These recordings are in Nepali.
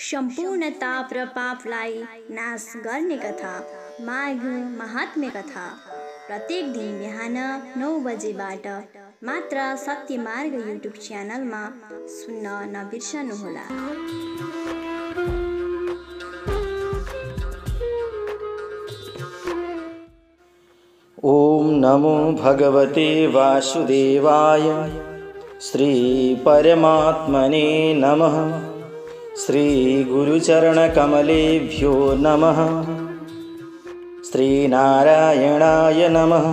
सम्पूर्ण ताप र पापलाई नाश गर्ने कथा माघ महात्म्य कथा प्रत्येक दिन बिहान 9 बजेबाट मात्र सत्यमार्ग युट्युब च्यानलमा सुन्न नबिर्सनुहोला। ओम नमो भगवते वासुदेवाय। श्री परमात्मने नमः। श्री गुरुचरण कमलेभ्यो नमः। श्री नारायणाय नमः।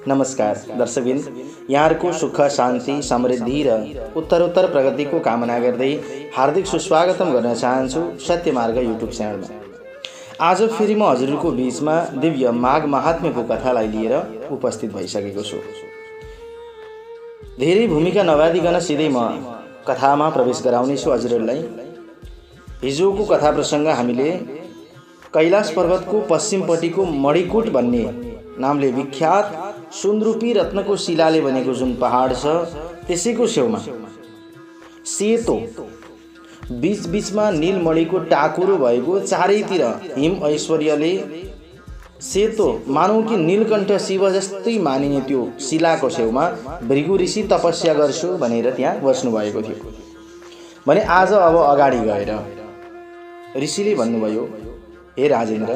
नमस्कार दर्शकबिन, यहाँहरुको सुख शान्ति समृद्धि र उत्तरोत्तर प्रगतिको कामना गर्दै हार्दिक सुस्वागतम गर्न चाहन्छु सत्यमार्ग युट्युब च्यानलमा। आज फेरि म हजुरहरूको बीचमा दिव्य माघ महात्म्यको कथालाई लिएर उपस्थित भइसकेको छु। धेरै भूमिका नबादिकन सिधै म कथामा प्रवेश गराउने छु हजुरहरूलाई। हिजोको कथा प्रसंग हामीले कैलाश पर्वतको पश्चिमपट्टिको मणिकूट भन्ने नामले विख्यात सुनरूपी रत्नको शिलाले बनेको जुन पहाड छ त्यसैको छेउमा सेतो बीच बीचमा नीलमणिको टाकुरो भएको चारैतिर हिम ऐश्वर्यले सेतो मानौ कि नीलकण्ठ शिव जस्तै मानिने त्यो शिलाको छेउमा भृगु ऋषि तपस्या गर्छु भनेर त्यहाँ बस्नु भएको थियो भने आज अब अगाडि गएर ऋषिले भन्नुभयो, हे राजेन्द्र,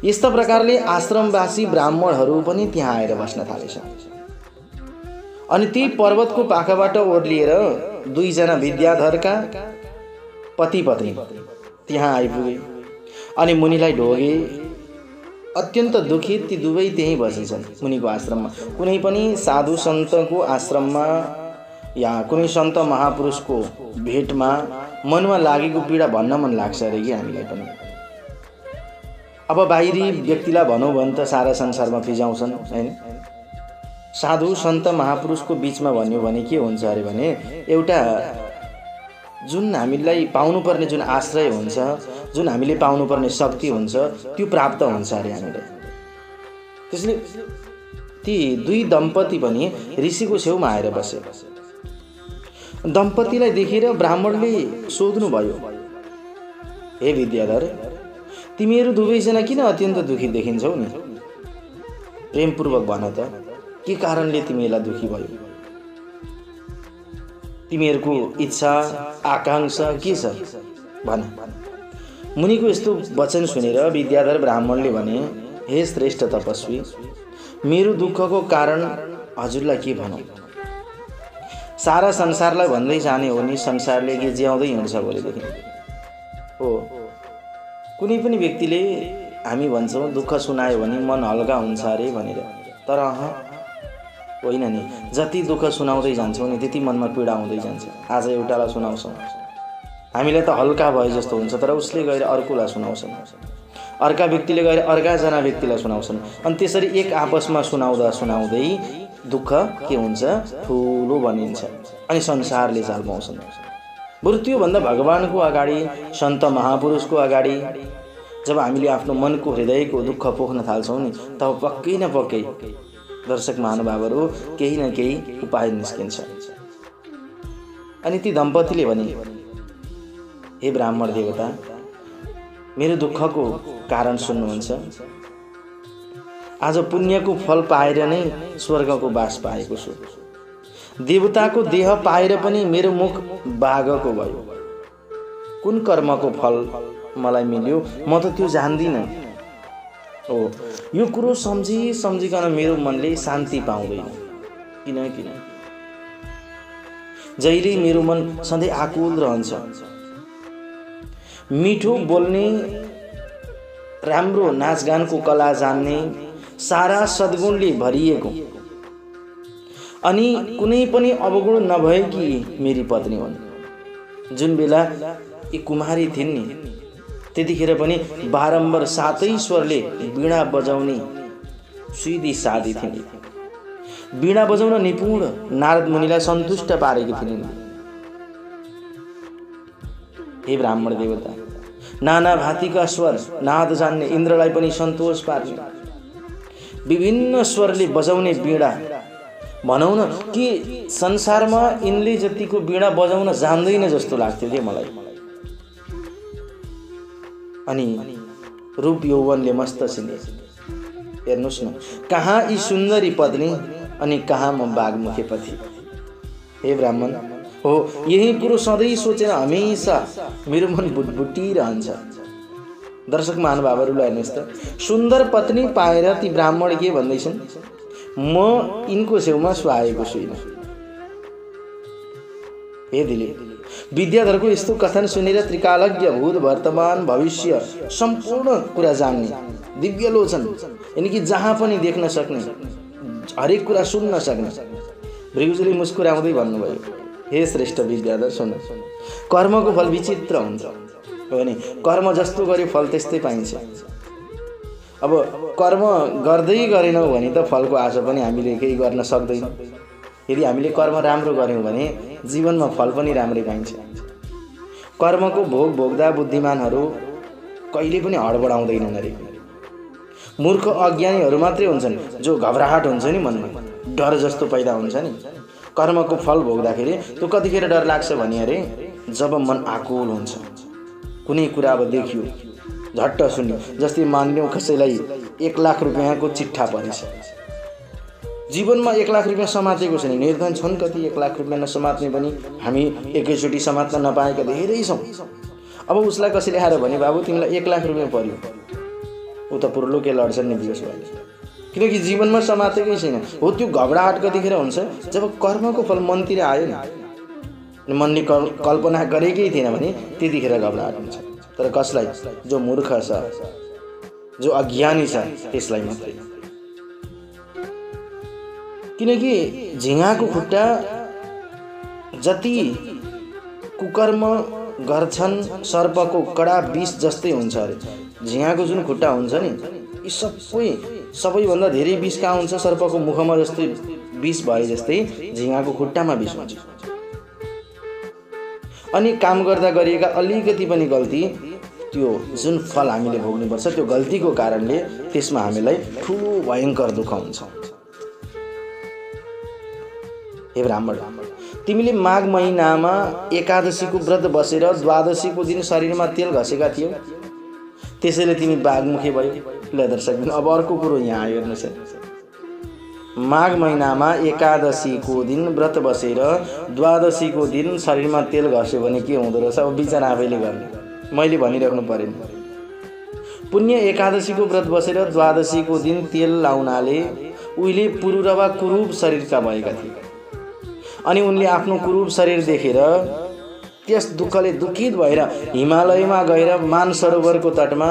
यस्ता प्रकारले आश्रमवासी ब्राह्मणहरू पनि त्यहाँ आएर बस्न थालेछन्। अनि ती पर्वतको पाखाबाट ओर्लिएर दुईजना विद्याधरका पति पत्नी त्यहाँ आइपुगे अनि मुनिलाई ढोगे। अत्यन्त दुखित ती दुवै त्यहीँ बसेछन् मुनिको आश्रममा। कुनै पनि साधु सन्तको आश्रममा या कुनै सन्त महापुरुषको भेटमा मनमा लागेको पीडा भन्न मन लाग्छ अरे कि हामीलाई पनि। अब बाहिरी व्यक्तिलाई भनौँ भने त सारा संसारमा फिजाउँछन् हैन। साधु सन्त महापुरुषको बीचमा भन्यो भने के हुन्छ अरे भने एउटा जुन हामीलाई पाउनुपर्ने जुन आश्रय हुन्छ, जुन हामीले पाउनुपर्ने शक्ति हुन्छ त्यो प्राप्त हुन्छ अरे हामीलाई। त्यसले ती दुई दम्पति पनि ऋषिको छेउमा आएर बसे। दम्पतिलाई देखेर ब्राह्मणले सोध्नु भयो, हे विद्याधर, तिमीहरू दुवैजना किन अत्यन्त दुखी देखिन्छौ नि? प्रेमपूर्वक भन त, के कारणले तिमीलाई दुखी भयो? तिमीहरूको इच्छा आकांक्षा के छ भन। मुनिको यस्तो वचन सुनेर विद्याधर ब्राह्मणले भने, हे श्रेष्ठ तपस्वी, मेरो दुःखको कारण हजुरलाई के भनौँ? सारा संसारलाई भन्दै जाने हो नि संसारले के ज्याउँदै हिँड्छ भोलिदेखि। हो, कुनै पनि व्यक्तिले हामी भन्छौँ दुःख सुनायो भने मन हल्का हुन्छ अरे भनेर, तर होइन नि, जति दुःख सुनाउँदै जान्छौँ नि त्यति मनमा पीडा आउँदै जान्छ। आज एउटालाई सुनाउँछौँ, हामीलाई त हल्का भए जस्तो हुन्छ, तर उसले गएर अर्कोलाई सुनाउँछन्, अर्का व्यक्तिले गएर अर्काजना व्यक्तिलाई सुनाउँछन्। अनि त्यसरी एक आपसमा सुनाउँदा सुनाउँदै दुःख के हुन्छ, ठुलो बनिन्छ अनि संसारले चाल पाउँछन्। बरु त्योभन्दा भगवानको अगाडि, सन्त महापुरुषको अगाडि जब हामीले आफ्नो मनको हृदयको दुःख पोख्न थाल्छौँ नि तब पक्कै न पक्कै दर्शक महानुभावहरू केही न केही उपाय निस्किन्छ। अनि ती दम्पतिले भने, हे ब्राह्मण देवता, मेरो दुःखको कारण सुन्नुहुन्छ? आज पुण्यको फल पाएर नै स्वर्गको बास पाएको छु। देवताको देह पाएर पनि मेरो मुख बाघको भयो। कुन कर्मको फल मलाई मिल्यो म त त्यो जान्दिनँ। हो, यो कुरो सम्झिकन मेरो मनले शान्ति पाउँदैन। किन जहिले मेरो मन सधैँ आकुल रहन्छ। मिठो बोल्ने, राम्रो नाचगानको कला जान्ने, सारा सद्गुणले भरिएको अनि कुनै पनि अवगुण नभएकी मेरी पत्नी हुन्। जुन बेला यी कुमारी थिइन् नि त्यतिखेर पनि बारम्बार सातै स्वरले वीणा बजाउने सुइदी सादी थिइन्। वीणा बजाउन निपुण नारद मुनिलाई सन्तुष्ट पारेकी थिइन्। हे ब्राह्मण देवता, नाना भाँतीका स्वर नाद जान्ने इन्द्रलाई पनि सन्तोष पार्ने, विभिन्न स्वरले बजाउने वीणा, भनौँ न कि संसारमा यिनले जतिको वीणा बजाउन जान्दैन जस्तो लाग्थ्यो के मलाई। अनि रूप यौवनले मस्त छिने। हेर्नुहोस् न, कहाँ यी सुन्दरी पत्नी अनि कहाँ म बाघमुखे पति। हे ब्राह्मण, हो यही कुरो सधैँ सोचेर हमेशा मेरो मन बुटबुटिरहन्छ। दर्शक महानुभावहरूलाई हेर्नुहोस् त, सुन्दर पत्नी पाएर ती ब्राह्मण के भन्दैछन्, म यिनको छेउमा सुहाएको छुइनँ। हे दिलीप, विद्याधरको यस्तो कथन सुनेर त्रिकालज्ञ भूत वर्तमान भविष्य सम्पूर्ण कुरा जान्ने दिव्यलोचन, यानी कि जहाँ पनि देख्न सक्ने, हरेक कुरा सुन्न सक्ने भृगुजीले मुस्कुराउँदै भन्नुभयो, हे श्रेष्ठ विद्याधर सुन, कर्मको फल विचित्र हुन्छ हो नि। कर्म जस्तो गरे फल त्यस्तै पाइन्छ। अब कर्म गर्दै गरेनौँ भने त फलको आशा पनि हामीले केही गर्न सक्दैनौँ। यदि हामीले कर्म राम्रो गऱ्यौँ भने जीवनमा फल पनि राम्रै पाइन्छ। कर्मको भोग भोग्दा बुद्धिमानहरू कहिले पनि हडबडाउँदैनन् अरे। मूर्ख अज्ञानीहरू मात्रै हुन्छन् जो घबराहट हुन्छ नि मनमा, डर जस्तो पैदा हुन्छ नि। कर्मको फल भोग्दाखेरि त्यो कतिखेर डर लाग्छ भने अरे जब मन आकुल हुन्छ, कुनै कुरा अब देखियो झट्ट सुन्यो। जस्तै मानिलिउँ कसैलाई 1 लाख रुपियाँको चिट्ठा परेछ, जीवनमा 1 लाख रुपियाँ समातेको छैन, निर्धन छन् कति 1 लाख रुपियाँ नसमात्ने पनि हामी एकैचोटि समात्न नपाएका धेरै छौँ। अब उसलाई कसैले आएर भने बाबु तिमीलाई 1 लाख रुपियाँ पर्यो, ऊ त पुर्लोके लड्छन् नि बिस भएर, किनकि जीवनमा समातेकै छैन। हो त्यो घबराहट कतिखेर हुन्छ जब कर्मको फल मनतिर आयो नि, मनले कल्पना गरेकै थिएन भने त्यतिखेर घबराहट हुन्छ। तर कसलाई, जो मूर्ख छ, जो अज्ञानी छ, त्यसलाई मात्रै। किनकि झिँगाको खुट्टा जति कुकर्म गर्छन् सर्पको कडा विष जस्तै हुन्छ अरे। झिँगाको जुन खुट्टा हुन्छ नि, यी सबैभन्दा धेरै विष कहाँ हुन्छ, सर्पको मुखमा जस्तै विष भए जस्तै झिँगाको खुट्टामा विष हुन्छ। अनि काम गर्दा गरिएका अलिकति पनि गल्ती, त्यो जुन फल हामीले भोग्नुपर्छ त्यो गल्तीको कारणले त्यसमा हामीलाई ठुलो भयङ्कर दुःख हुन्छ। हे ब्राह्मण, तिमीले माघ महिनामा एकादशीको व्रत बसेर द्वादशीको दिन शरीरमा तेल घसेका थियौ, त्यसैले तिमी बाघमुखे भयो। ल दर्शक, अब अर्को कुरो यहाँ आयो हेर्नुहोस्। माघ महिनामा एकादशीको दिन व्रत बसेर द्वादशीको दिन शरीरमा तेल घस्यो भने के हुँदो रहेछ, अब विचार आफैले गर्ने, मैले भनिराख्नु परेन। पुण्य एकादशीको व्रत बसेर द्वादशीको दिन तेल लाउनाले उहिले पुरुरवा कुरूप शरीरका भएका थिए। अनि उनले आफ्नो कुरूप शरीर देखेर त्यस दुःखले दुखित भएर हिमालयमा गएर मानसरोवरको तटमा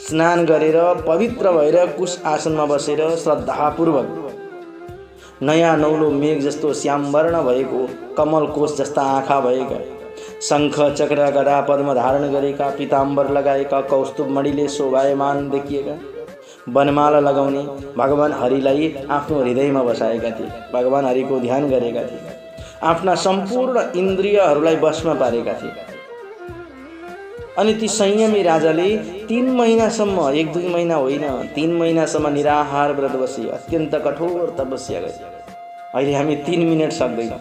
स्नान गरेर पवित्र भएर कुश आसनमा बसेर श्रद्धापूर्वक नयाँ नौलो मेघ जस्तो श्यामवर्ण भएको, कमल कोष जस्ता आँखा भएका, शङ्ख चक्र गदा पद्म धारण गरेका, पीताम्बर लगाएका, कौस्तुभ मणिले शोभायमान देखिएका, वनमाला लगाउने भगवान हरिलाई आफ्नो हृदयमा बसाएका थिए, भगवान हरिको ध्यान गरेका थिए, आफ्ना सम्पूर्ण इन्द्रियहरूलाई वशमा पारेका थिए। अनि ती संयमी राजाले 3 महिनासम्म, 1-2 महिना होइन, 3 महिनासम्म निराहार व्रत बसी अत्यन्त कठोर तपस्या गरे। अहिले हामी 3 मिनट सक्दैनौँ।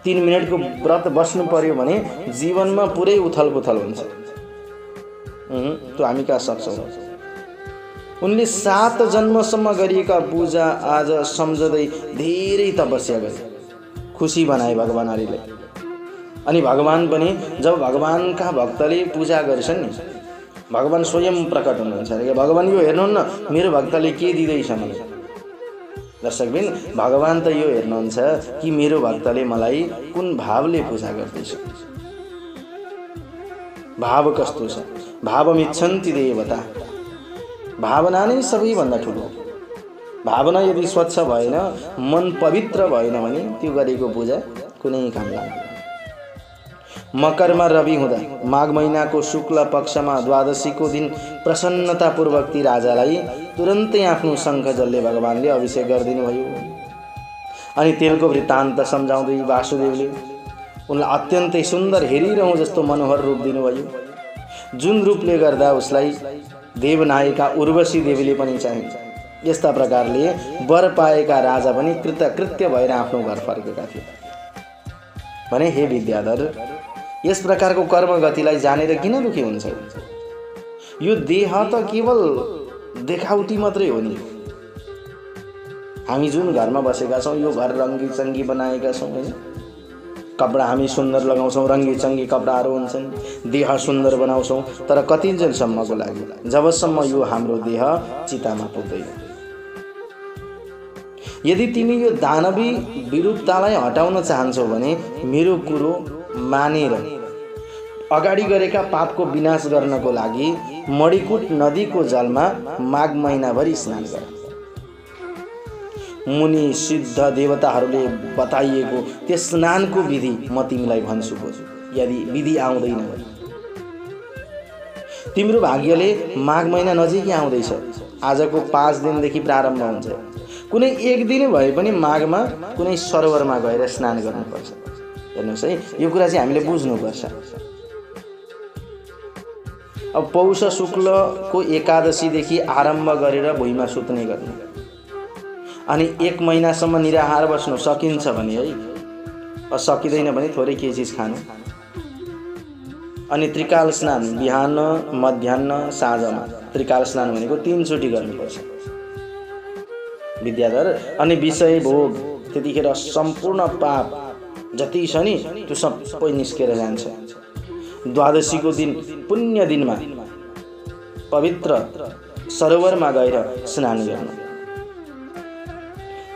3 मिनटको व्रत बस्नु पर्यो भने जीवनमा पुरै उथल पुथल हुन्छ। त्यो हामी कहाँ सक्छौँ। उनले 7 जन्मसम्म गरिएका पूजा आज सम्झदै धेरै तपस्या गरे, खुसी बनाए भगवान हरिलाई। अनि भगवान पनि जब भगवानका भक्तले पूजा गर्छन् नि, भगवान स्वयं प्रकट हुनुहुन्छ अरे। भगवान यो हेर्नुहुन्न मेरो भक्तले के दिँदैछ मलाई। दर्शकबिन, भगवान त यो हेर्नुहुन्छ कि मेरो भक्तले मलाई कुन भावले पूजा गर्दैछ, भाव कस्तो छ। भावमिच्छन्ति देवता, भावना नै सबैभन्दा ठुलो। भावना यदि स्वच्छ भएन, मन पवित्र भएन भने त्यो गरेको पूजा कुनै काम लाग्दैन। मकरमा रवि हुँदा माघ महिनाको शुक्ल पक्षमा द्वादशीको दिन प्रसन्नतापूर्वक ती राजालाई तुरन्तै आफ्नो शङ्ख जलले भगवानले अभिषेक गरिदिनु भयो। अनि तेलको वृत्तान्त सम्झाउँदै वासुदेवले उनलाई अत्यन्तै सुन्दर हेरिरहँ जस्तो मनोहर रूप दिनुभयो, जुन रूपले गर्दा उसलाई देवनायिका उर्वशी देवीले पनि चाहिन्छ। यस्ता प्रकारले वर पाएका राजा पनि कृतकृत्य भएर आफ्नो घर फर्केका थिए। भने हे विद्याधर, यस प्रकारको कर्म गतिलाई जानेर किन दुखी हुन्छ? यो देह त केवल देखाउटी मात्रै हो नि। हामी जुन घरमा बसेका छौँ यो घर रङ्गी चङ्गी बनाएका छौँ हैन। कपडा हामी सुन्दर लगाउँछौँ, रङ्गी चङ्गी कपडाहरू हुन्छन्, देह सुन्दर बनाउँछौँ, तर कति दिनसम्मको लागि? जबसम्म यो हाम्रो देह चितामा पुग्दैन। यदि तिमी यो दानवी विरूपतालाई हटाउन चाहन्छौ भने मेरो कुरो मानेर अगाडि गरेका पापको विनाश गर्नको लागि मणिकुट नदीको जलमा माघ महिनाभरि स्नान गर। मुनि सिद्ध देवताहरूले बताइएको त्यस स्नानको विधि म तिमीलाई भन्छु बुझ। यदि विधि आउँदैन भने तिम्रो भाग्यले माघ महिना नजिकै आउँदैछ। आजको 5 दिनदेखि प्रारम्भ हुन्छ। कुनै एक दिन भए पनि माघमा कुनै सरोवरमा गएर स्नान गर्नुपर्छ। हेर्नुहोस् है, यो कुरा चाहिँ हामीले बुझ्नुपर्छ। अब पौष शुक्लको एकादशीदेखि आरम्भ गरेर भुइँमा सुत्ने गर्नु अनि 1 महिनासम्म निराहार बस्नु सकिन्छ भने है, सकिँदैन भने थोरै केही चिज खानु। अनि त्रिकाल स्नान बिहान, मध्याह्न, साँझमा त्रिकाल स्नान भनेको 3 चोटि गर्नुपर्छ विद्याधर। अनि विषय भोग, त्यतिखेर सम्पूर्ण पाप जति छ नि त्यो सबै निस्केर जान्छ। द्वादशीको दिन पुण्य दिनमा पवित्र सरोवरमा गएर स्नान गर्नु।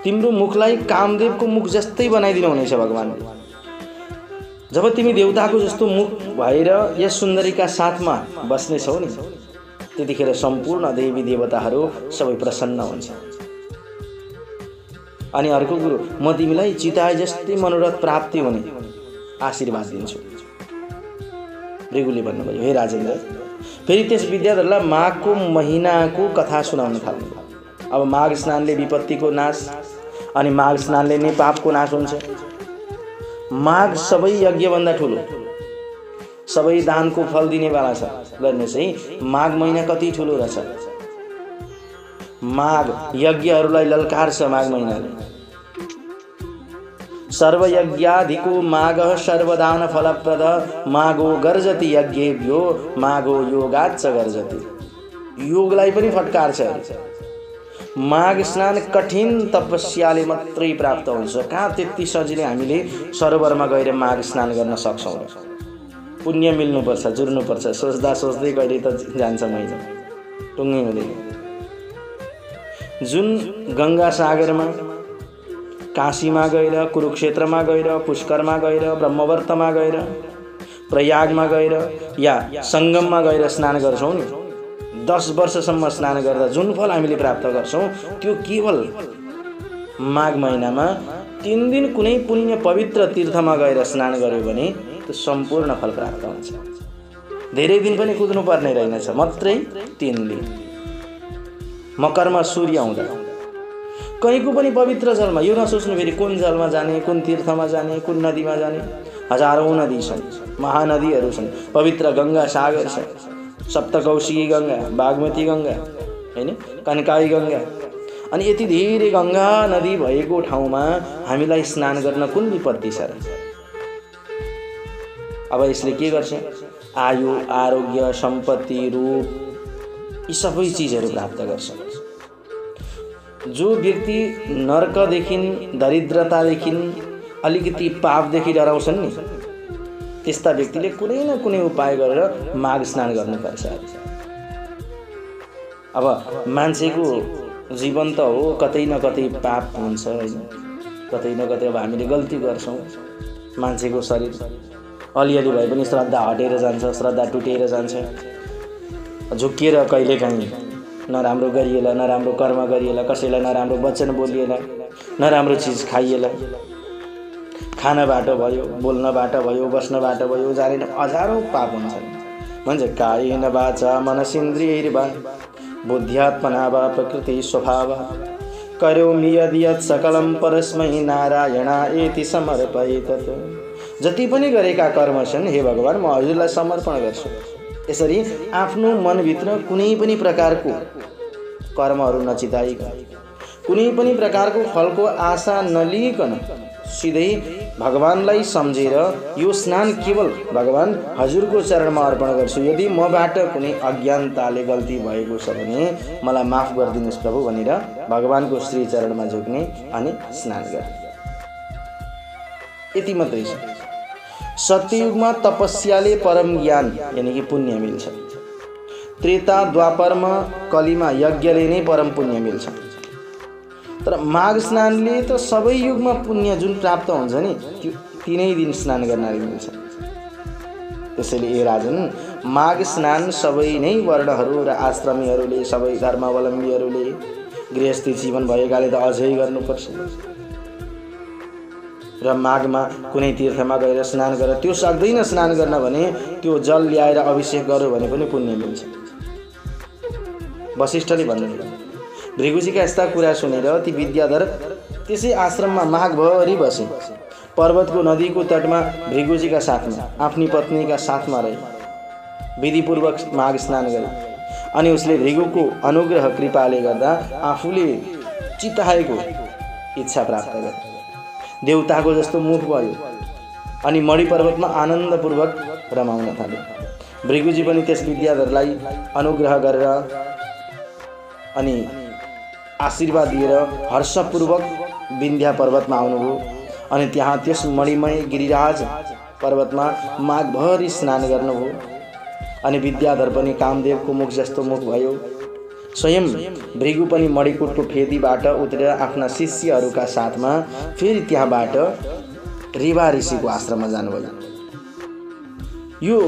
तिम्रो मुखलाई कामदेवको मुख जस्तै बनाइदिनु हुनेछ भगवानले। जब तिमी देवताको जस्तो मुख भएर यस सुन्दरीका साथमा बस्नेछौ नि त्यतिखेर सम्पूर्ण देवी देवताहरू सबै प्रसन्न हुन्छ। अनि अर्को कुरो, म तिमीलाई चिताए जस्तै मनोरथ प्राप्ति हुने आशीर्वाद दिन्छु। भृगुले भन्नुभयो, हे राजेन्द्र। फेरि त्यस विद्याधरलाई माघको महिनाको कथा सुनाउन थाल्नु। अब माघ स्नानले विपत्तिको नाश अनि माघ स्नानले नै पापको नाश हुन्छ। माघ सबै यज्ञभन्दा ठुलो, सबै दानको फल दिनेवाला छ। गर्नुहोस् है, माघ महिना कति ठुलो रहेछ। माघ यज्ञहरूलाई ललकार्छ माघ महिनाले। सर्वयज्ञाधिको माघ सर्वदान फलप्रद माघो गर्जति यज्ञेभ्यो माघो योगाच्च गर्जति। योगलाई पनि फटकार छ। माघ स्नान कठिन तपस्याले मात्रै प्राप्त हुन्छ। कहाँ त्यति सजिलै हामीले सरोवरमा गएर माघ स्नान गर्न सक्छौँ? पुण्य मिल्नुपर्छ, जुर्नुपर्छ। सोच्दा सोच्दै कहिले त जान्छ महिना, टुङ्गै हुँदैन। जुन गङ्गा सागरमा, काशीमा गएर, कुरुक्षेत्रमा गएर, पुष्करमा गएर, ब्रह्मवर्तमा गएर, प्रयागमा गएर या सङ्गममा गएर स्नान गर्छौँ नि 10 वर्षसम्म स्नान गर्दा जुन फल हामीले प्राप्त गर्छौँ त्यो केवल माघ महिनामा 3 दिन कुनै पुण्य पवित्र तीर्थमा गएर स्नान गर्यो भने त्यो सम्पूर्ण फल प्राप्त हुन्छ। धेरै दिन पनि कुद्नु पर्ने रहेनछ, मात्रै 3 दिन। मकरमा सूर्य आउँदा कहीँको पनि पवित्र जलमा, यो नसोच्नु फेरि कुन जलमा जाने, कुन तीर्थमा जाने, कुन नदीमा जाने। हजारौं नदी छन्, महानदीहरू छन्, पवित्र गङ्गा सागर छ, सप्तकौशिकी गङ्गा, बागमती गङ्गा हैन, कनकाई गङ्गा। अनि यति धेरै गङ्गा नदी भएको ठाउँमा हामीलाई स्नान गर्न कुन विपत्ति छ र? अब यसले के गर्छ? आयु, आरोग्य, सम्पत्ति, रूप यी सबै चिजहरू प्राप्त गर्छ। जो व्यक्ति नर्कदेखि, दरिद्रतादेखि, अलिकति पापदेखि डराउँछन् नि त्यस्ता व्यक्तिले कुनै न कुनै उपाय गरेर माघ स्नान गर्नुपर्छ। अब मान्छेको जीवन त हो, कतै न कतै पाप हुन्छ हैन, कतै न कतै अब हामीले गल्ती गर्छौँ। मान्छेको शरीर अलिअलि भए पनि श्रद्धा हटेर जान्छ, श्रद्धा टुटेर जान्छ। झुक्किएर कहिलेकाहीँ नराम्रो गरिएला, नराम्रो कर्म गरिएला, कसैलाई नराम्रो वचन बोलिएला, नराम्रो चिज खाइएला, खानबाट भयो, बोल्नबाट भयो, बस्नबाट भयो, जानेन हजारौं पाप हुन्छन्। भन्छ कायेन वाचा मनसेन्द्रियैर्वा बुद्ध्यात्मना वा प्रकृति स्वभाव करोमि यद्यत् सकलं परस्मै नारायणायेति समर्पयेत्। जति पनि गरेका कर्म छन् हे भगवान म हजुरलाई समर्पण गर्छु। यसरी आफ्नो मनभित्र कुनै पनि प्रकारको कर्महरू नचिताइकन, कुनै पनि प्रकारको फलको आशा नलिइकन सिधै भगवानलाई सम्झेर यो स्नान केवल भगवान हजुरको चरणमा अर्पण गर्छु। यदि मबाट कुनै अज्ञानताले गल्ती भएको छ भने मलाई माफ गरिदिनुहोस् प्रभु भनेर भगवानको श्री चरणमा झुक्ने अनि स्नान गर्ने। यति मात्रै छ। सत्ययुगमा तपस्याले परम ज्ञान यानी कि पुण्य मिल्छ। त्रेता द्वापरमा कलीमा यज्ञले नै परम पुण्य मिल्छ। तर माघ स्नानले त सबै युगमा पुण्य जुन प्राप्त हुन्छ नि त्यो तिनै दिन स्नान गर्नाले मिल्छ। त्यसैले ए राजन, माघ स्नान सबै नै वर्णहरू र आश्रमीहरूले, सबै धर्मावलम्बीहरूले, गृहस्थी जीवन भएकाले त अझै गर्नुपर्छ। र माघमा कुनै तीर्थमा गएर स्नान गर, त्यो सक्दैन स्नान गर्न भने त्यो जल ल्याएर अभिषेक गर्यो भने पनि पुण्य मिल्छ। वशिष्ठले भन्नुभयो। भृगुजीका यस्ता कुरा सुनेर ती विद्याधर त्यसै आश्रममा माघभरि बसे। पर्वतको नदीको तटमा भृगुजीका साथमा, आफ्नी पत्नीका साथमा रहे विधिपूर्वक माघ स्नान गरे। अनि उसले भृगुको अनुग्रह कृपाले गर्दा आफूले चिताएको इच्छा प्राप्त गरे। देवताको जस्तो मुख भयो अनि मणि पर्वतमा आनन्दपूर्वक रमाउन थाले। भृगुजी पनि त्यस विद्याधरलाई अनुग्रह गरेर अनि आशीर्वाद दिएर हर्षपूर्वक विन्ध्या पर्वतमा आउनुभयो। अनि त्यहाँ त्यस मणिमय गिरिराज पर्वतमा माघभरि स्नान गर्नुभयो। अनि विद्याधर पनि कामदेवको मुख जस्तो मुख भयो। स्वयं भृगु पनि मणिकुटको फेदीबाट उत्रेर आफ्ना शिष्यहरूका साथमा फेरि त्यहाँबाट रेवा ऋषिको आश्रममा जानुभयो। यो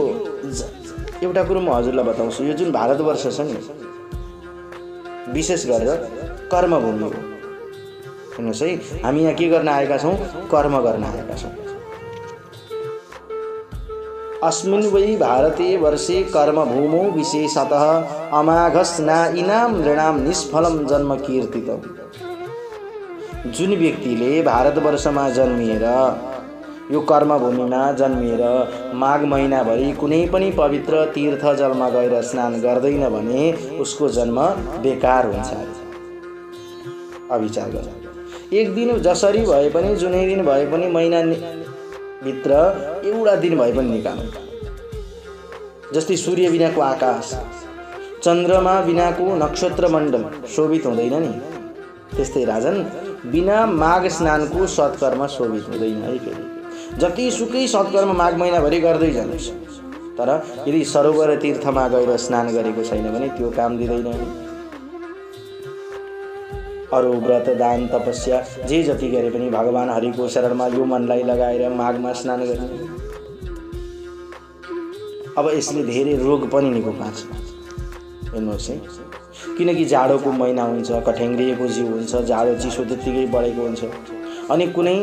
एउटा कुरो म हजुरलाई बताउँछु। यो जुन भारतवर्ष छ नि, विशेष गरेर कर्मभूमि हो। हेर्नुहोस् है, हामी यहाँ के गर्न आएका छौँ? कर्म गर्न आएका छौँ। अस्मिन् वै भारते वर्षे कर्मभूमौ विशेषतः अमाघस्नाइनां नृणां निष्फलं जन्म कीर्तितम्। जुन व्यक्तिले भारतवर्षमा जन्मिएर यो कर्मभूमिमा जन्मिएर माघ महिनाभरि कुनै पनि पवित्र तीर्थ जलमा गएर स्नान गर्दैन भने उसको जन्म बेकार हुन्छ। अविचार गर्नु। एक दिन जसरी भए पनि, जुनै दिन भए पनि, महिना भित्र एउटा दिन भए पनि निकाल्नु। जस्तै सूर्य बिनाको आकाश, चन्द्रमा बिनाको नक्षत्र मण्डल शोभित हुँदैन नि, त्यस्तै राजन बिना माघ स्नानको सत्कर्म शोभित हुँदैन है। फेरि जतिसुकै सत्कर्म माघ महिनाभरि गर्दै जानुहोस्, तर यदि सरोवर तीर्थमा गएर स्नान गरेको छैन भने त्यो काम दिँदैन। अरू व्रत, दान, तपस्या जे जति गरे पनि भगवान हरिको शरणमा यो मनलाई लगाएर माघमा स्नान गर्ने। अब यसले धेरै रोग पनि निको पार्छ। हेर्नुहोस् है, किनकि जाडोको महिना हुन्छ, कठ्याङ्ग्रिएको जिउ हुन्छ, जाडो चिसो त्यत्तिकै बढेको हुन्छ। अनि कुनै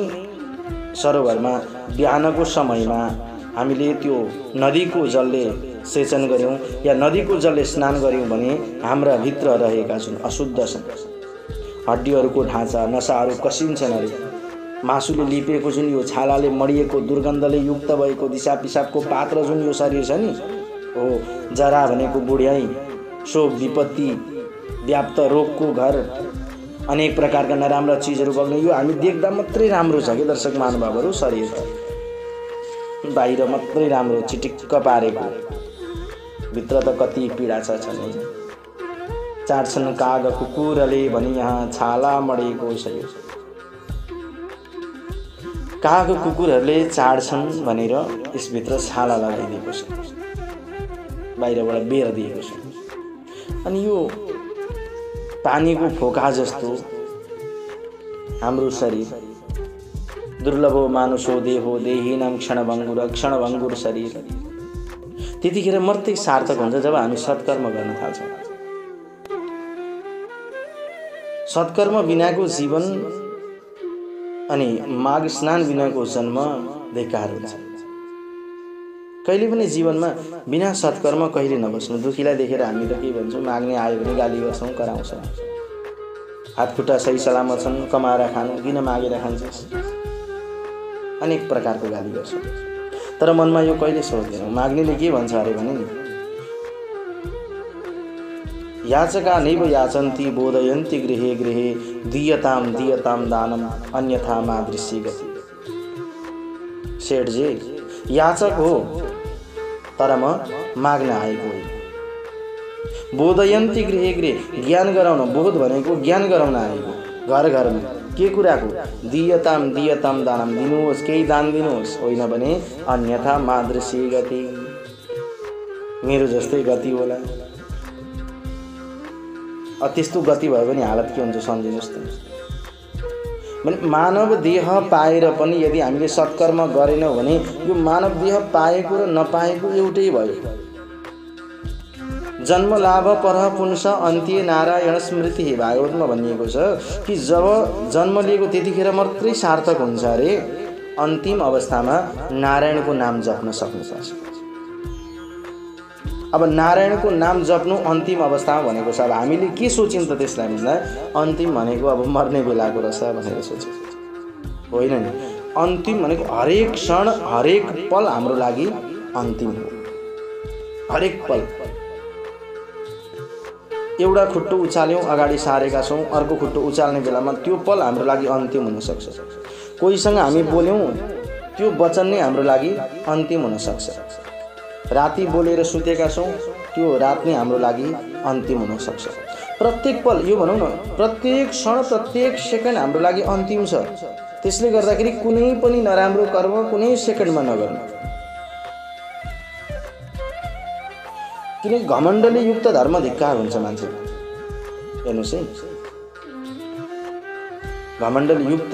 सरोवरमा बिहानको समयमा हामीले त्यो नदीको जलले सेचन गऱ्यौँ या नदीको जलले स्नान गऱ्यौँ भने हाम्रा भित्र रहेका जुन अशुद्ध छन्, हड्डीहरूको ढाँचा, नसाहरू कसिन्छन् अरे। मासुले लिपेको जुन यो छालाले मडिएको दुर्गन्धले युक्त भएको दिशा पिसाबको पात्र जुन यो शरीर छ नि, हो जरा भनेको बुढ्याइ, शोक विपत्ति व्याप्त रोगको घर, अनेक प्रकारका नराम्रा चिजहरू बग्ने, यो हामी देख्दा मात्रै राम्रो छ कि दर्शक महानुभावहरू। शरीर बाहिर मात्रै राम्रो चिटिक्क पारेको, भित्र त कति पीडा छ नि। चाड्छन् काग कुकुरले भनी यहाँ छाला मडेको छ। काग कुकुरहरूले चाड्छन् भनेर यसभित्र छाला लगाइदिएको छ, बाहिरबाट बेर दिएको छ। अनि यो पानीको फोका जस्तो हाम्रो शरीर, दुर्लभो मानुषो देहो देहिनाम क्षणभङ्गुर शरीर। त्यतिखेर मात्रै सार्थक हुन्छ जब हामी सत्कर्म गर्न थाल्छौँ। सत्कर्म बिनाको जीवन अनि माघ स्नान बिनाको जन्म बेकार हुन्छ। कहिले पनि जीवनमा बिना सत्कर्म कहिले नबस्नु। दुखीलाई देखेर हामी त के भन्छौँ? माग्ने आयो भने गाली गर्छौँ, कराउँछौँ। हातखुट्टा सही सलामत छन्, कमाएर खानु, किन मागेर खान्छस्, अनेक प्रकारको गाली गर्छौँ। तर मनमा यो कहिले सोच्दैनौँ माग्नेले के भन्छ अरे भने नि, याचका नैव याचन्ति बोधयन्ति गृहे गृहे दीयताम दीयताम दानम अन्यथा मादृशी गति। सेठजी याचक हो, तर म माग्न आएको होइन। बोधयन्ती गृहे गृहे, ज्ञान गराउन, बोध भनेको ज्ञान गराउन आएको। घर घरमा के कुराको? दियताम दियताम दानम, दिनुहोस्, केही दान दिनुहोस्, होइन भने अन्यथा मादृशी गति, मेरो जस्तै गति होला। त्यस्तो गति भयो भने हालत के हुन्छ सम्झिनुहोस् त। भने मानव देह पाएर पनि यदि हामीले सत्कर्म गरेनौँ भने यो मानव देह पाएको र नपाएको एउटै भयो। जन्म लाभ परः पुंस अन्त्य नारायण स्मृति, भागवतमा भनिएको छ कि जब जन्म लिएको त्यतिखेर मात्रै सार्थक हुन्छ अरे, अन्तिम अवस्थामा नारायणको नाम जप्न सक्नुपर्छ। अब नारायणको नाम जप्नु अन्तिम अवस्थामा भनेको छ। अब हामीले के सोच्यौँ त त्यसलाई भन्दा अन्तिम भनेको अब मर्ने बेलाको रहेछ भनेर सोच्यौँ, होइन नि। अन्तिम भनेको हरेक क्षण हरेक पल हाम्रो लागि अन्तिम हो। हरेक पल एउटा खुट्टो उचाल्यौँ अगाडि सारेका छौँ, अर्को खुट्टो उचाल्ने बेलामा त्यो पल हाम्रो लागि अन्तिम हुनसक्छ। कोहीसँग हामी बोल्यौँ त्यो वचन नै हाम्रो लागि अन्तिम हुनसक्छ। राति बोलेर सुतेका छौँ त्यो रात नै हाम्रो लागि अन्तिम हुनसक्छ। प्रत्येक पल, यो भनौँ न प्रत्येक क्षण प्रत्येक सेकेन्ड हाम्रो लागि अन्तिम छ। त्यसले गर्दाखेरि कुनै पनि नराम्रो कर्म कुनै सेकेन्डमा नगर्नु। किन घमण्डले युक्त धर्म धिक्कार हुन्छ मान्छे। हेर्नुहोस् है, घमण्डले युक्त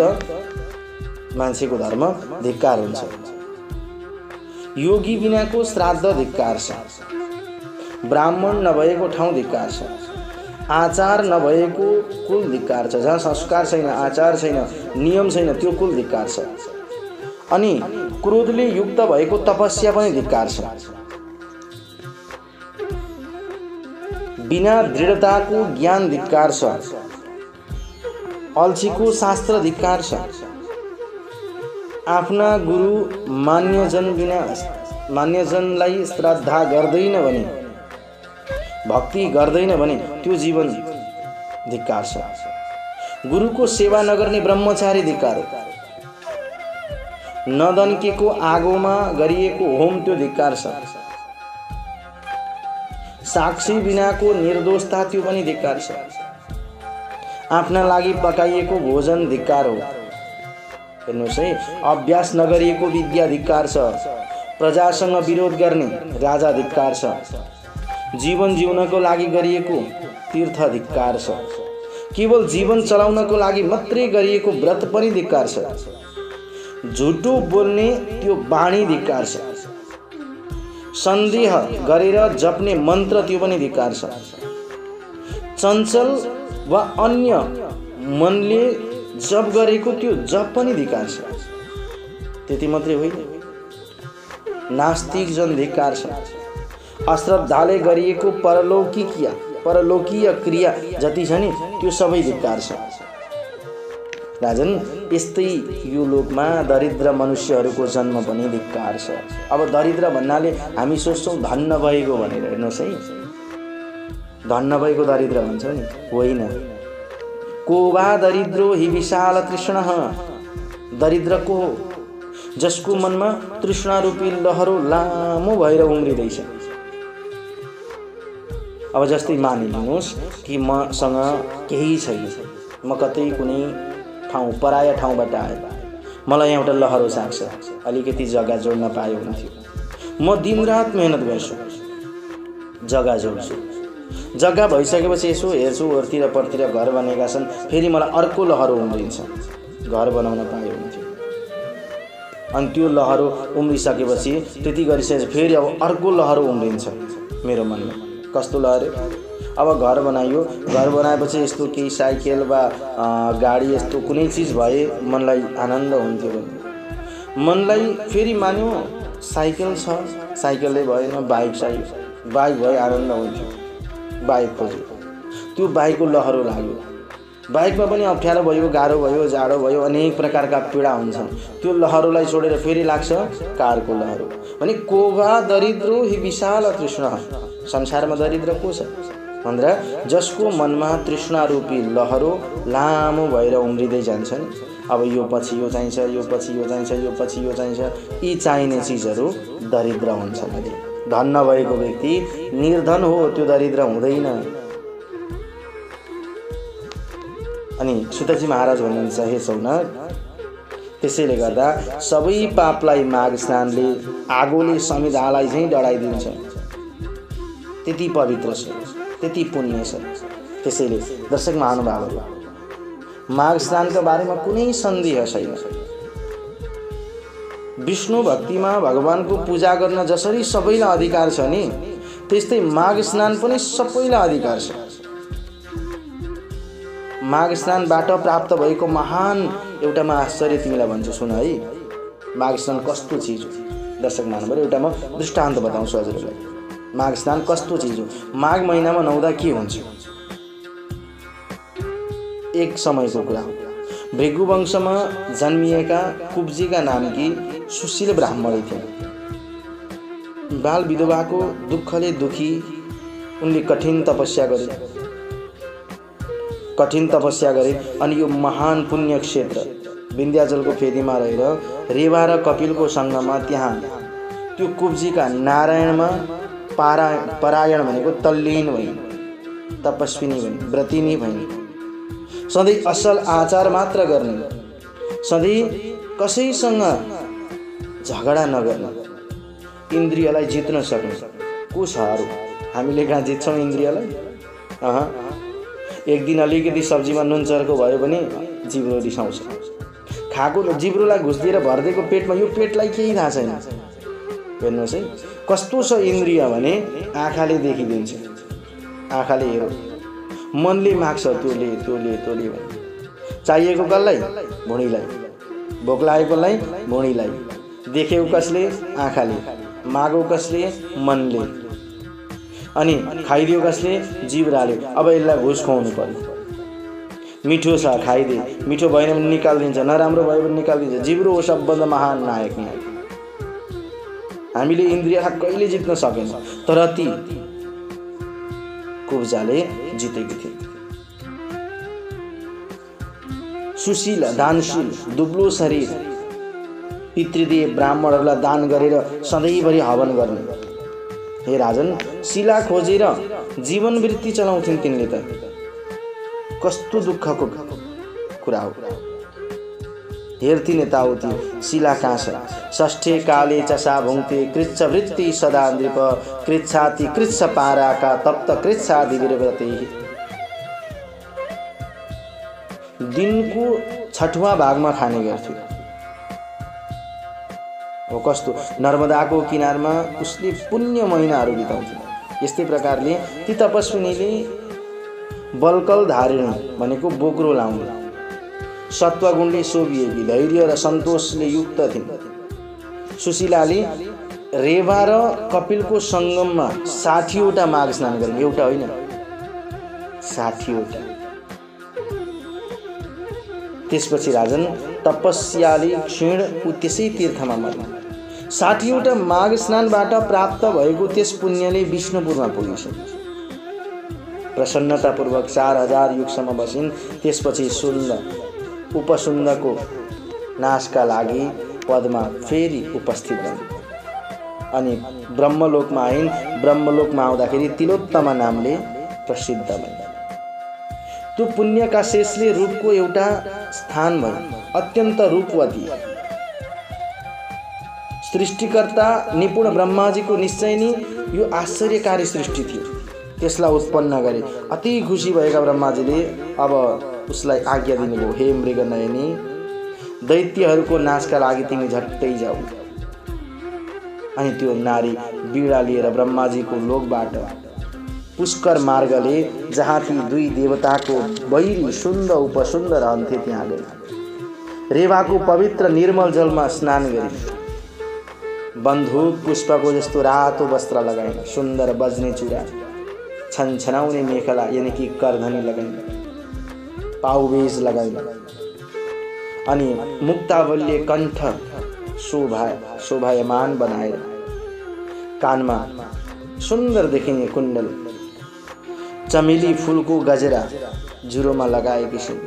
मान्छेको धर्म धिक्कार हुन्छ। योगी बिनाको श्राद्ध धिक्कार छ, ब्राह्मण नभएको ठाउँ धिक्कार छ, आचार नभएको कुल धिक्कार छ, जहाँ संस्कार छैन, आचार छैन, नियम छैन त्यो कुल धिक्कार छ। अनि क्रोधले युक्त भएको तपस्या पनि धिक्कार छ। बिना दृढताको ज्ञान धिक्कार छ, अल्छीको शास्त्र धिक्कार छ। आफ्ना गुरु मान्यजनलाई श्रद्धा गर्दैन भने, भक्ति गर्दैन भने त्यो जीवन धिक्कार छ। गुरुको सेवा नगर्ने ब्रह्मचारी धिक्कार हो। नदन्केको आगोमा गरिएको होम त्यो धिक्कार छ। साक्षी बिनाको निर्दोषता त्यो पनि धिक्कार छ। आफ्ना लागि पकाइएको भोजन धिक्कार हो। हेर्नुहोस् है, अभ्यास नगरिएको विद्या धिक्कार छ। प्रजासँग विरोध गर्ने राजा धिक्कार छ। जीवन जिउनको लागि गरिएको तीर्थ धिक्कार छ। केवल जीवन चलाउनको लागि मात्रै गरिएको व्रत पनि धिक्कार छ। झुटो बोल्ने त्यो बाणी धिक्कार छ। सन्देह गरेर जप्ने मन्त्र त्यो पनि धिक्कार छ। चञ्चल वा अन्य मनले जप गरेको त्यो जप पनि धिक्कार छ। त्यति मात्रै होइन, नास्तिक जन धिक्कार छ। अश्रद्धाले गरिएको परलौकीय क्रिया जति छ नि त्यो सबै धिक्कार छ। राजन, यस्तै यो लोकमा दरिद्र मनुष्यहरूको जन्म पनि धिक्कार छ। अब दरिद्र भन्नाले हामी सोच्छौँ धन्न भएको भनेर। हेर्नुहोस् है, धन्न भएको दरिद्र भन्छौँ नि, होइन। को वा दरिद्रो हि विशाल तृष्णः, दरिद्र को हो? जसको मनमा तृष्णा रूपी लहरो लामो भएर उम्रिँदैछ। अब जस्तै मानिलिनुहोस् कि मसँग केही छैन, म कतै कुनै ठाउँ पराया ठाउँबाट आएँ, मलाई एउटा लहरो लाग्छ, अलिकति जग्गा जोड्न पायो हुन्थ्यो। म दिनरात मेहनत गर्छु, जग्गा जोड्छु। जग्गा भइसकेपछि यसो हेर्छु वरतिर परतिर घर बनेका छन्, फेरि मलाई अर्को लहरो उम्रिन्छ, घर बनाउन पायो हुन्थ्यो। अनि त्यो लहरो उम्रिसकेपछि त्यति गरिसकेपछि फेरि अब अर्को लहरो उम्रिन्छ मेरो मनमा। कस्तो लहरो? अब घर बनाइयो, घर बनाएपछि यस्तो केही साइकल वा गाडी यस्तो कुनै चिज भए मनलाई आनन्द हुन्थ्यो भने, मनलाई फेरि मान्यो साइकल छ, साइकलले भएन, बाइक भए आनन्द हुन्थ्यो। बाइक खोज्यो, त्यो बाइकको लहरो लाग्यो। बाइकमा पनि अप्ठ्यारो भयो, गाह्रो भयो, जाडो भयो, अनेक प्रकारका पीडा हुन्छन्। त्यो लहरोलाई छोडेर फेरि लाग्छ कारको लहरो। भने कोभा दरिद्रो हि विशाल तृष्णा, संसारमा दरिद्र को छ भनेर जसको मनमा तृष्णा रूपी लहरो लामो भएर उम्रिँदै जान्छन्, अब यो पछि यो चाहिन्छ, यो पछि यो चाहिन्छ, यो पछि यो चाहिन्छ, यी चाहिने चिजहरू दरिद्र हुन्छन्। धन नभएको व्यक्ति निर्धन हो, त्यो दरिद्र हुँदैन। अनि सुतजी महाराज भन्नुहुन्छ, हे सौनक, त्यसैले गर्दा सबै पापलाई माघ स्नानले आगोले समिधालाई चाहिँ डढाइदिन्छ। त्यति पवित्र छ, त्यति पुण्य छ। त्यसैले दर्शक महानुभावहरू, माघ स्नानका बारेमा कुनै सन्देह छैन। विष्णु भक्तिमा भगवानको पूजा गर्न जसरी सबैलाई अधिकार छ नि, त्यस्तै माघ स्नान पनि सबैलाई अधिकार छ। माघ स्नानबाट प्राप्त भएको महान एउटा म आश्चर्य तिमीलाई भन्छु, सुन है। माघ स्नान कस्तो चिज हो दर्शक महानुभाव, एउटा म दृष्टान्त बताउँछु हजुरहरूलाई। माघ स्नान कस्तो चिज हो। माघ महिनामा नुहाउँदा के हुन्छ? एक समयको कुरा हो। भृगुवंशमा जन्मिएका कुब्जीका नामकी सुशील ब्राह्मणी थिइन्। बाल विधवाको दुःखले दुखी उनले कठिन तपस्या गरे अनि यो महान पुण्य क्षेत्र विन्ध्याचलको फेदीमा रहेर रेवा र कपिलको सङ्गममा त्यहाँ त्यो कुब्जीका नारायणमा परायण भनेको तल्लीन भइन्, तपस्विनी भइन्, व्रतिनी भइन्। सधैँ असल आचार मात्र गर्ने, सधैँ कसैसँग झगडा नगर्ने, इन्द्रियलाई जित्न सक्ने। को छ अरू? हामीले कहाँ जित्छौँ इन्द्रियलाई? एक दिन अलिकति सब्जीमा नुन चर्को भयो भने जिब्रो रिसाउँछ। खाएको जिब्रोलाई घुसदिएर भरिदिएको पेटमा यो पेटलाई केही थाहा छैन। हेर्नुहोस् है, कस्तो छ इन्द्रिय भने आँखाले देखिदिन्छ, आँखाले हेरो, मनले माग्छ तोले भने। चाहिएको कसलाई? भुँडीलाई। भोक लागेकोलाई भुँडीलाई। देख्यो कसले? आँखाले। मागो कसले? मनले। अनि खाइदियो कसले? जिब्राले। अब यसलाई घुस खुवाउनु पर्यो। मिठो छ खाइदे, मिठो भएन भने निकालिदिन्छ, नराम्रो भयो भने निकालिदिन्छ। जिब्रो हो सबभन्दा महान नायक। हामीले इन्द्रियलाई कहिले जित्न सकेन, तर ती कुब्जाले जितेकी थिए। सुशील, दानशील, दुब्लो शरीर, पितृदेव ब्राह्मणहरूलाई दान गरेर सधैँभरि हवन गर्ने। हे राजन, शिला खोजेर जीवनवृत्ति चलाउँथिन् तिनले त। कस्तो दुःखको कुरा हो। हेर्थिन् यताउति, शिला कहाँ छ? षष्ठे काले चसा भुङ्क्ते कृच्छवृत्ति सदा नृप, कृच्छाति कृच्छ पाराका तप्त कृच्छादिव्रते। दिनको 6वाँ भागमा खाने गर्थ्यो। हो कस्तो नर्मदाको किनारमा उसले पुण्य महिनाहरू बिताउँथ्यो। यस्तै प्रकारले ती तपस्विनीले बल्कल धारण भनेको बोक्रो लाउने, सत्वगुणले शोभिएकी, धैर्य र सन्तोषले युक्त थिइन्। सुशीलाले रेवा र कपिलको सङ्गममा 60वटा माघ स्नान गर्ने, एउटा होइन 60वटा। त्यसपछि राजन तपस्याले क्षीण ऊ त्यसै तीर्थमा मर्न। 60वटा माघ स्नानबाट प्राप्त भएको त्यस पुण्यले विष्णुपुरमा पुगिन्छ। प्रसन्नतापूर्वक 4000 युगसम्म बसिन्। त्यसपछि सुन्द उपसुन्दको नाशका लागि पदमा फेरि उपस्थित बने अनि ब्रह्मलोकमा आइन्। ब्रह्मलोकमा आउँदाखेरि तिलोत्तमा नामले प्रसिद्ध भए। त्यो पुण्यका शेषले रूपको एउटा स्थान भए, अत्यन्त रूपवती। सृष्टिकर्ता निपुण ब्रह्माजीको निश्चय नै यो आश्चर्यकारी सृष्टि थियो, त्यसलाई उत्पन्न गरे। अति खुसी भएका ब्रह्माजीले अब उसलाई आज्ञा दिनुभयो, हे मृगनयनी, दैत्यहरूको नाशका लागि तिमी झट्टै जाऊ। अनि त्यो नारी बीडा लिएर ब्रह्माजीको लोकबाट पुष्कर मार्गले जहाँ ती दुई देवताको बैरी सुन्द उपसुन्द रहन्थे त्यहाँ गए। रेवाको पवित्र निर्मल जलमा स्नान गरी बन्धुक पुष्पको जस्तो रातो वस्त्र लगाइन्, सुन्दर बज्ने चुरा, छनछनाउने मेखला यानि कि करधनी लगाइन्, पाउवेज लगाइन् अनि मुक्तावल्य कण्ठ शोभायमान बनाएर कानमा सुन्दर देखिने कुण्डल, चमेली फुलको गजरा जुरोमा लगाएकी छिन्।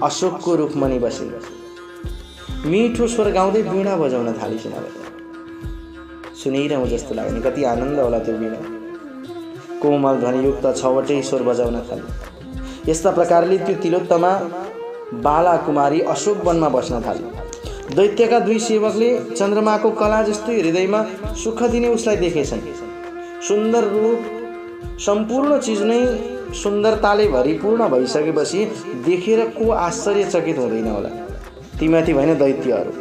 अशोकको रुखमनी बसी मिठो स्वर गाउँदै वीणा बजाउन थालिसिन्। अब सुनिरहँ जस्तो लाग्ने, कति आनन्द होला त्यो वीणा। कोमल ध्वनियुक्त छवटै स्वर बजाउन थाले। यस्ता प्रकारले त्यो तिलोत्तमा बाला कुमारी अशोक वनमा बस्न थाली। दैत्यका दुई सेवकले चन्द्रमाको कला जस्तै हृदयमा सुख दिने उसलाई देखेछन्। सुन्दर रूप, सम्पूर्ण चिज नै सुन्दरताले भरिपूर्ण भइसकेपछि देखेर को आश्चर्यचकित हुँदैन होला? तीमाथि भएन दैत्यहरू।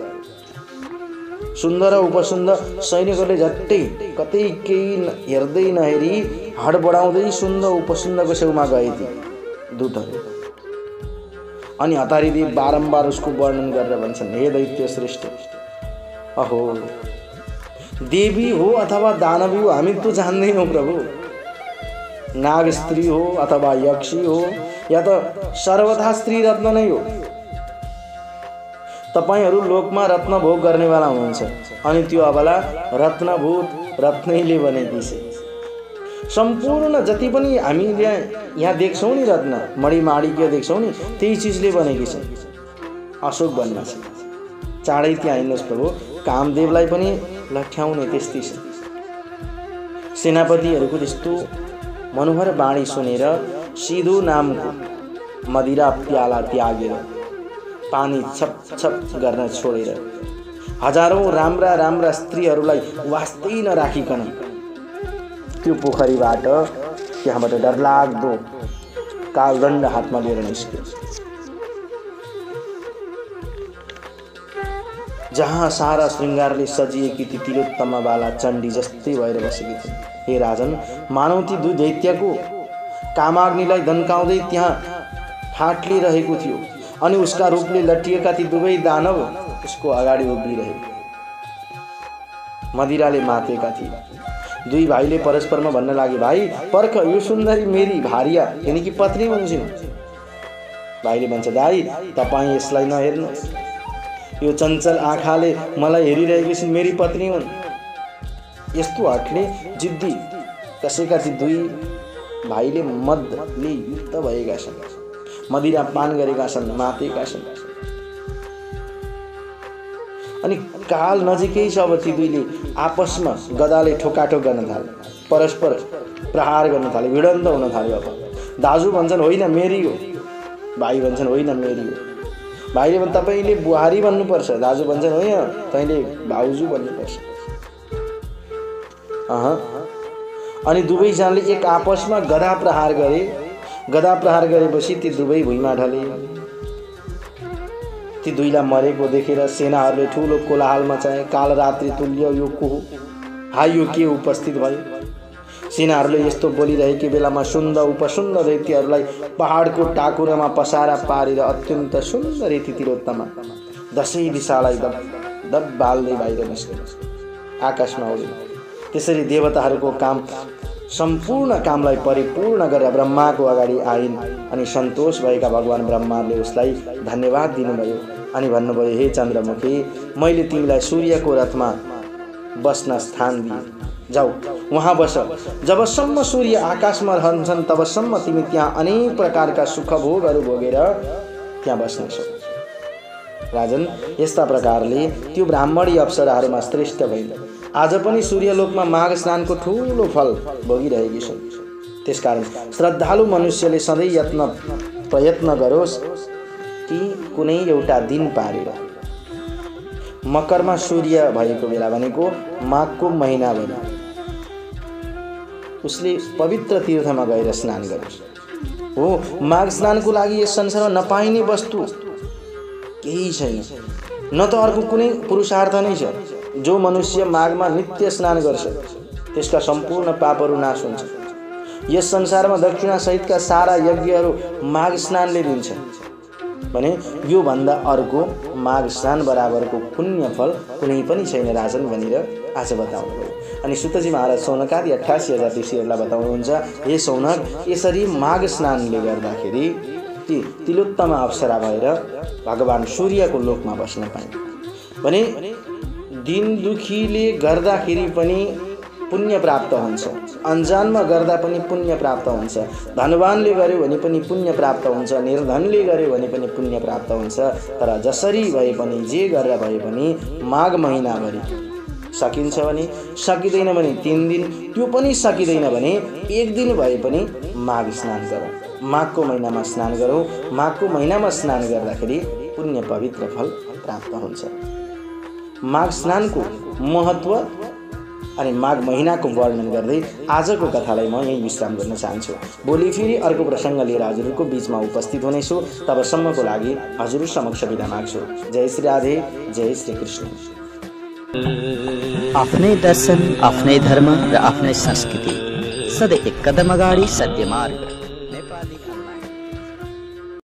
सुन्दर उपसुन्दर सैनिकहरूले झट्टै कतै केही हेर्दै नहेरी हडबडाउँदै सुन्दर उपसुन्दरको छेउमा गए ती दूतहरू। अनि हतारिदेव बारम्बार उसको वर्णन गरेर भन्छन्, हे दैत्य श्रेष्ठ, अहो देवी हो अथवा दानवी हो हामी त जान्दैनौँ प्रभु। नाग स्त्री हो अथवा यक्षी हो या त सर्वथा स्त्री रत्न नै हो। तपाईहरू लोकमा रत्न भोग गर्नेवाला हुनुहुन्छ अनि त्यो अबला रत्नभूत रत्नैले बनेकी छे। सम्पूर्ण जति पनि हामीले यहाँ देख्छौँ नि रत्न मणिमाणिक्य देख्छौँ नि त्यही चिजले बनेकी छ। अशोक वनमा छ। चाँडै त्यहाँ हिँड्नुहोस् प्रभु, कामदेवलाई पनि लठ्याउने त्यस्तै छ। सेनापतिहरूको त्यस्तो मनोहर बाणी सुनेर सिधो नामको मदिरा प्याला त्यागेर पानी छप छप गर्न छोडेर हजारौं राम्रा राम्रा स्त्रीहरूलाई वास्तै नराखिकन त्यो पोखरीबाट त्यहाँबाट डरलाग्दो कालदण्ड हातमा लिएर निस्क्यो। जहाँ सारा श्रृङ्गारले सजिएकी ती तिलोत्तमा बाला चण्डी जस्तै भएर बसेकी थिइन्। हे राजन, मानव ती दुई दैत्यको कामाग्निलाई दन्काउँदै त्यहाँ फाट्लिरहेको थियो अनि उसका रूपले लट्टिएका ती दुवै दानव उसको अगाडि उभिरहे। मदिराले मातेका थिए। दुई भाइले परस्परमा भन्न लागे, भाइ पर्ख, यो सुन्दरी मेरी भार्या यानी कि पत्नी हुन्छन्। भाइले भन्छ, दाइ तपाईँ यसलाई नहेर्नु, यो चञ्चल आँखाले मलाई हेरिरहेकी छिन्, मेरी पत्नी हुन्। यस्तो हटले जिद्दी कसैका ती दुई भाइले मदले युक्त भएका छन्, मदिरा पान गरेका छन्, मातेका छन्। अनि काल नजिकै छ। अब ती दुईले आपसमा गदाले ठोकाठोक गर्न थाले, परस्पर प्रहार गर्न थाले, भिडन्त हुन थाल्यो। अब दाजु भन्छन् होइन मेरी हो, भाइ भन्छन् होइन मेरी हो। भाइले भन्छ तपाईँले बुहारी भन्नुपर्छ, दाजु भन्छन् होइन तैँले भाउजू भन्नुपर्छ। अनि दुवैजनाले एक आपसमा गदा प्रहार गरे। गदा प्रहार गरेपछि ती दुवै भुइँमा ढले। ती दुईलाई मरेको देखेर सेनाहरूले ठुलो कोलाहल मचाए। कालरात्रि तुल्य यो को हो? हाय, यो के उपस्थित भयो? सेनाहरूले यस्तो बोलिरहेको बेलामा सुन्दर उपसुन्दर दैत्यहरूलाई पहाडको टाकुरामा पसारा पारेर अत्यन्त सुन्दर ती तिलोत्तमा दसैँ दिशालाई दब बाल्दै बाहिर निस्के आकाशमा उडे। त्यसरी देवताहरूको काम सम्पूर्ण कामलाई परिपूर्ण गरेर ब्रह्माको अगाडि आइन् अनि सन्तोष भएका भगवान ब्रह्माले उसलाई धन्यवाद दिनुभयो अनि भन्नुभयो, हे चन्द्रमुखी, मैले तिमीलाई सूर्यको रथमा बस्न स्थान दिएँ, जाऊ वहाँ बस। जबसम्म सूर्य आकाशमा रहन्छन् तबसम्म तिमी त्यहाँ अनेक प्रकारका सुख भोगहरू भोगेर त्यहाँ बस्नेछौ। राजन, यस्ता प्रकारले त्यो ब्राह्मणी अप्सराहरूमा श्रेष्ठ भइन्। आज पनि सूर्यलोकमा माघ स्नानको ठुलो फल भोगिरहेकी छन्। त्यसकारण श्रद्धालु मनुष्यले सधैँ प्रयत्न गरोस् कि कुनै एउटा दिन पारेर मकरमा सूर्य भएको बेला भनेको माघको महिना भने उसले पवित्र तीर्थमा गएर स्नान गरोस्। हो, माघ स्नानको लागि यस संसारमा नपाइने वस्तु केही छैन, न त अर्को कुनै पुरुषार्थ नै छ। जो मनुष्य माघमा नित्य स्नान गर्छ त्यसका सम्पूर्ण पापहरू नाश हुन्छ। यस संसारमा दक्षिणा सहितका सारा यज्ञहरू माघ स्नानले दिन्छ भने यो भन्दा अर्को माघ स्नान बराबरको पुण्य फल कुनै पनि छैन राजन भनेर आज बताउनुभयो। अनि सुतजी महाराज सौनकादि 88,000 ऋषिहरूलाई बताउनुहुन्छ, हे सौनक, यसरी माघ स्नानले गर्दाखेरि ती तिलोत्तमा अप्सरा भएर भगवान सूर्यको लोकमा बस्न पाइन् भने दिन दुखीले गर्दाखेरि पनि पुण्य प्राप्त हुन्छ, अन्जानमा गर्दा पनि पुण्य प्राप्त हुन्छ, धनवानले गर्यो भने पनि पुण्य प्राप्त हुन्छ, निर्धनले गर्यो भने पनि पुण्य प्राप्त हुन्छ। तर जसरी भए पनि जे गरेर भए पनि माघ महिनाभरि सकिन्छ भने, सकिँदैन भने 3 दिन, त्यो पनि सकिँदैन भने 1 दिन भए पनि माघ स्नान गरौँ। माघको महिनामा स्नान गरौँ। माघको महिनामा स्नान गर्दाखेरि पुण्य पवित्र फल प्राप्त हुन्छ। माघ स्नानको महत्त्व अनि माघ महिनाको वर्णन गर्दै आजको कथालाई म यही विश्राम गर्न चाहन्छु। भोलि फेरि अर्को प्रसङ्ग लिएर हजुरहरूको बिचमा उपस्थित हुनेछु। तबसम्मको लागि हजुर समक्ष बिदा माग्छु। जय श्री राधे, जय श्री कृष्ण। आफ्नै दर्शन, आफ्नै धर्म र आफ्नै संस्कृति, सधैँ एक कदम अगाडि सत्य मार्ग।